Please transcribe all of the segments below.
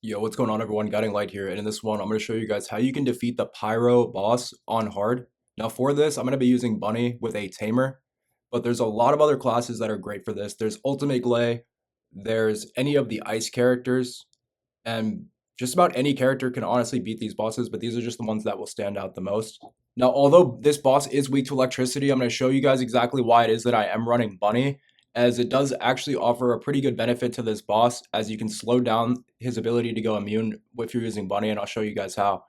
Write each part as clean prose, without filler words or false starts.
Yo, what's going on everyone? Guiding Light here, and in this one, I'm going to show you guys how you can defeat the Pyro boss on hard. Now for this, I'm going to be using Bunny with a Tamer, but there's a lot of other classes that are great for this. There's Ultimate Glay, there's any of the ice characters, and just about any character can honestly beat these bosses, but these are just the ones that will stand out the most. Now, although this boss is weak to electricity, I'm going to show you guys exactly why it is that I am running Bunny, as it does actually offer a pretty good benefit to this boss, as you can slow down his ability to go immune if you're using Bunny, and I'll show you guys how.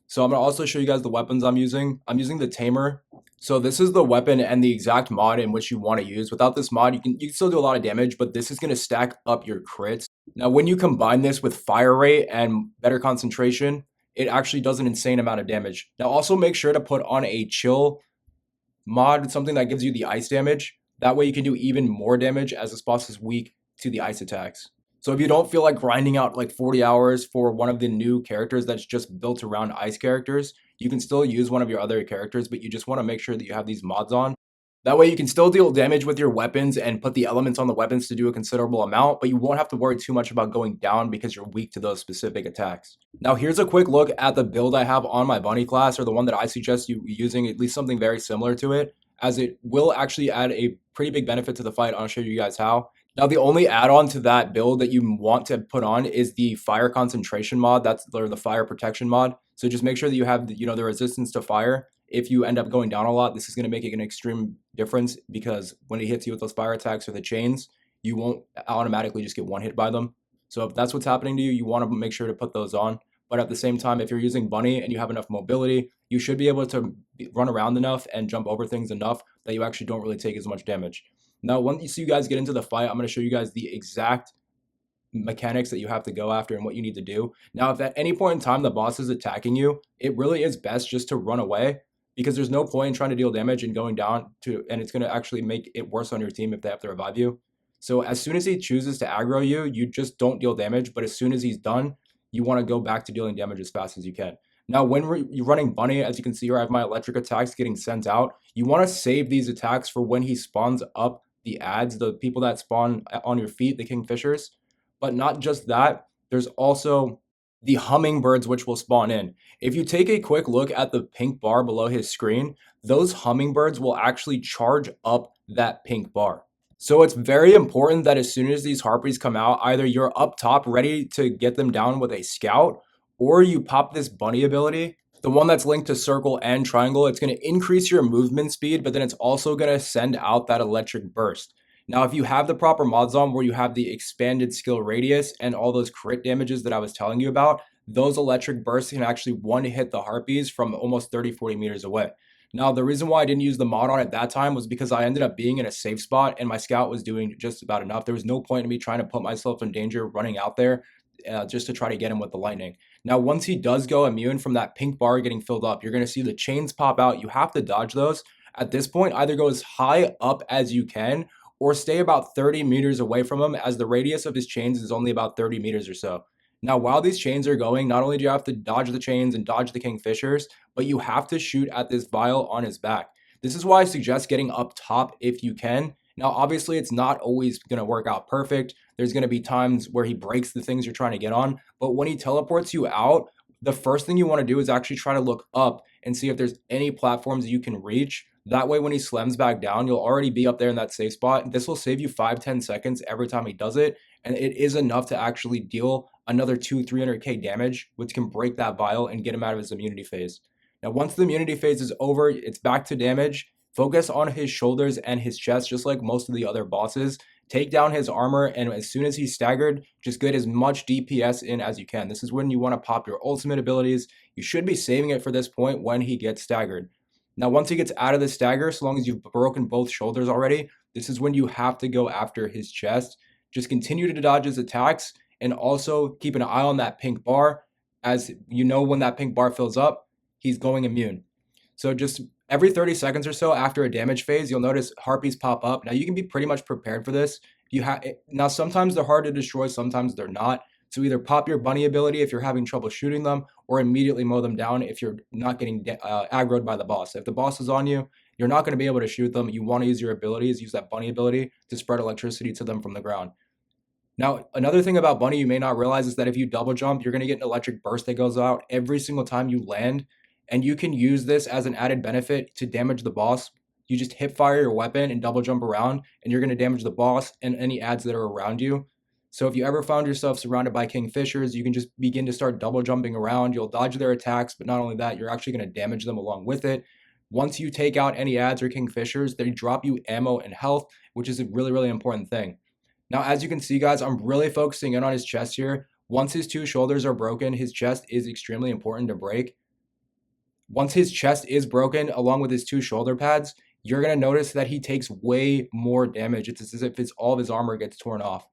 So I'm going to also show you guys the weapons I'm using. I'm using the Tamer. So this is the weapon and the exact mod in which you want to use. Without this mod, you can still do a lot of damage, but this is going to stack up your crits. Now, when you combine this with fire rate and better concentration, it actually does an insane amount of damage. Now, also make sure to put on a chill mod, something that gives you the ice damage. That way you can do even more damage as this boss is weak to the ice attacks. So if you don't feel like grinding out like 40 hours for one of the new characters that's just built around ice characters, you can still use one of your other characters, but you just want to make sure that you have these mods on. That way you can still deal damage with your weapons and put the elements on the weapons to do a considerable amount, but you won't have to worry too much about going down because you're weak to those specific attacks. Now here's a quick look at the build I have on my Bunny class, or the one that I suggest you using, at least something very similar to it, as it will actually add a pretty big benefit to the fight. I'll show you guys how. Now the only add-on to that build that you want to put on is the fire concentration mod, or the fire protection mod. So just make sure that you have the resistance to fire. If you end up going down a lot, this is going to make it an extreme difference, because when it hits you with those fire attacks or the chains, you won't automatically just get one hit by them. So if that's what's happening to you, you want to make sure to put those on. But at the same time, if you're using Bunny and you have enough mobility, you should be able to run around enough and jump over things enough that you actually don't really take as much damage. Now, once you guys get into the fight, I'm going to show you guys the exact mechanics that you have to go after and what you need to do. Now, if at any point in time the boss is attacking you, it really is best just to run away, because there's no point in trying to deal damage and going down and it's going to actually make it worse on your team if they have to revive you. So as soon as he chooses to aggro you, you just don't deal damage, but as soon as he's done, you want to go back to dealing damage as fast as you can. Now, when you're running Bunny, as you can see here, I have my electric attacks getting sent out. You want to save these attacks for when he spawns up the ads, the people that spawn on your feet, the kingfishers. But not just that, there's also the hummingbirds which will spawn in. If you take a quick look at the pink bar below his screen, those hummingbirds will actually charge up that pink bar. So it's very important that as soon as these harpies come out, either you're up top ready to get them down with a scout, or you pop this Bunny ability, the one that's linked to circle and triangle. It's going to increase your movement speed, but then it's also going to send out that electric burst. Now, if you have the proper mods on where you have the expanded skill radius and all those crit damages that I was telling you about, those electric bursts can actually one hit the harpies from almost 30-40 meters away. Now, the reason why I didn't use the mod on at that time was because I ended up being in a safe spot and my scout was doing just about enough. There was no point in me trying to put myself in danger running out there just to try to get him with the lightning. Now, once he does go immune from that pink bar getting filled up, you're going to see the chains pop out. You have to dodge those. At this point, either go as high up as you can or stay about 30 meters away from him, as the radius of his chains is only about 30 meters or so. Now, while these chains are going, not only do you have to dodge the chains and dodge the kingfishers, but you have to shoot at this vial on his back. This is why I suggest getting up top if you can. Now, obviously, it's not always going to work out perfect. There's going to be times where he breaks the things you're trying to get on. But when he teleports you out, the first thing you want to do is actually try to look up and see if there's any platforms you can reach. That way, when he slams back down, you'll already be up there in that safe spot. This will save you 5-10 seconds every time he does it. And it is enough to actually deal another 200-300k damage, which can break that vial and get him out of his immunity phase. Now, once the immunity phase is over, it's back to damage. Focus on his shoulders and his chest, just like most of the other bosses. Take down his armor, and as soon as he's staggered, just get as much DPS in as you can. This is when you want to pop your ultimate abilities. You should be saving it for this point when he gets staggered. Now, once he gets out of the stagger, so long as you've broken both shoulders already, this is when you have to go after his chest. Just continue to dodge his attacks, and also keep an eye on that pink bar. As you know, when that pink bar fills up, he's going immune. So just every 30 seconds or so after a damage phase, you'll notice harpies pop up. Now, you can be pretty much prepared for this. Now, sometimes they're hard to destroy, sometimes they're not. So either pop your Bunny ability if you're having trouble shooting them, or immediately mow them down if you're not getting aggroed by the boss. If the boss is on you, you're not going to be able to shoot them. You want to use your abilities, use that Bunny ability to spread electricity to them from the ground. Now, another thing about Bunny you may not realize is that if you double jump, you're going to get an electric burst that goes out every single time you land. And you can use this as an added benefit to damage the boss. You just hip fire your weapon and double jump around, and you're going to damage the boss and any ads that are around you. So if you ever found yourself surrounded by kingfishers, you can just begin to start double jumping around. You'll dodge their attacks, but not only that, you're actually going to damage them along with it. Once you take out any ads or kingfishers, they drop you ammo and health, which is a really, really important thing. Now, as you can see, guys, I'm really focusing in on his chest here. Once his two shoulders are broken, his chest is extremely important to break. Once his chest is broken, along with his two shoulder pads, you're going to notice that he takes way more damage. It's as if all of his armor gets torn off.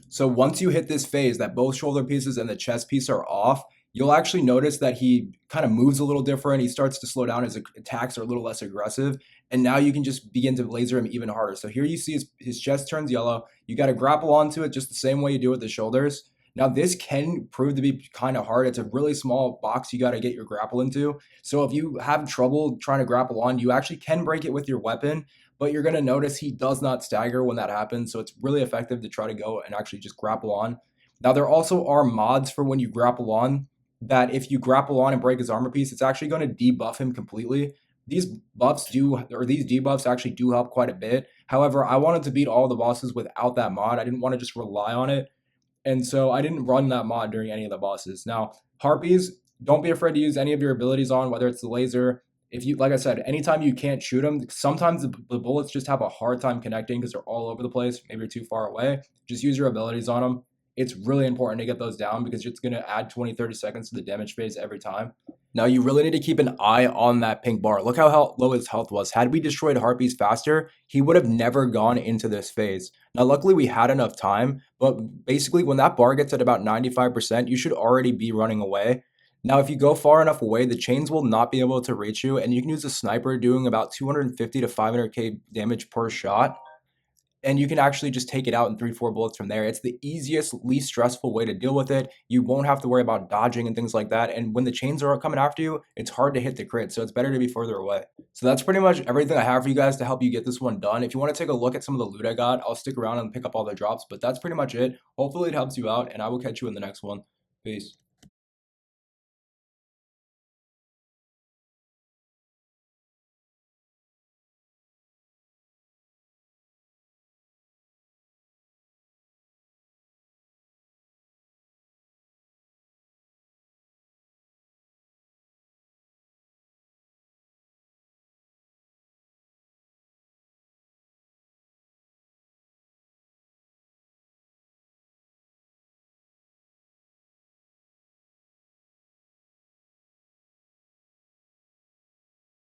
So once you hit this phase that both shoulder pieces and the chest piece are off, you'll actually notice that he kind of moves a little different. He starts to slow down. His attacks are a little less aggressive. And now you can just begin to laser him even harder. So here you see his chest turns yellow. You got to grapple onto it just the same way you do with the shoulders. Now this can prove to be kind of hard. It's a really small box you got to get your grapple into. So if you have trouble trying to grapple on, you actually can break it with your weapon, but you're going to notice he does not stagger when that happens. So it's really effective to try to go and actually just grapple on. Now there also are mods for when you grapple on, that if you grapple on and break his armor piece, it's actually going to debuff him completely. These these debuffs actually do help quite a bit. However, I wanted to beat all the bosses without that mod. I didn't want to just rely on it. And so I didn't run that mod during any of the bosses. Now, harpies, don't be afraid to use any of your abilities on, whether it's the laser. If you, like I said, anytime you can't shoot them, sometimes the bullets just have a hard time connecting because they're all over the place. Maybe you're too far away. Just use your abilities on them. It's really important to get those down because it's going to add 20-30 seconds to the damage phase every time. Now, you really need to keep an eye on that pink bar. Look how low his health was. Had we destroyed harpies faster, he would have never gone into this phase. Now, luckily, we had enough time, but basically, when that bar gets at about 95%, you should already be running away. Now, if you go far enough away, the chains will not be able to reach you, and you can use a sniper doing about 250 to 500k damage per shot, and you can actually just take it out in 3-4 bullets from there. It's the easiest, least stressful way to deal with it. You won't have to worry about dodging and things like that. And when the chains are coming after you, it's hard to hit the crit, so it's better to be further away. So that's pretty much everything I have for you guys to help you get this one done. If you want to take a look at some of the loot I got, I'll stick around and pick up all the drops, but that's pretty much it. Hopefully it helps you out, and I will catch you in the next one. Peace.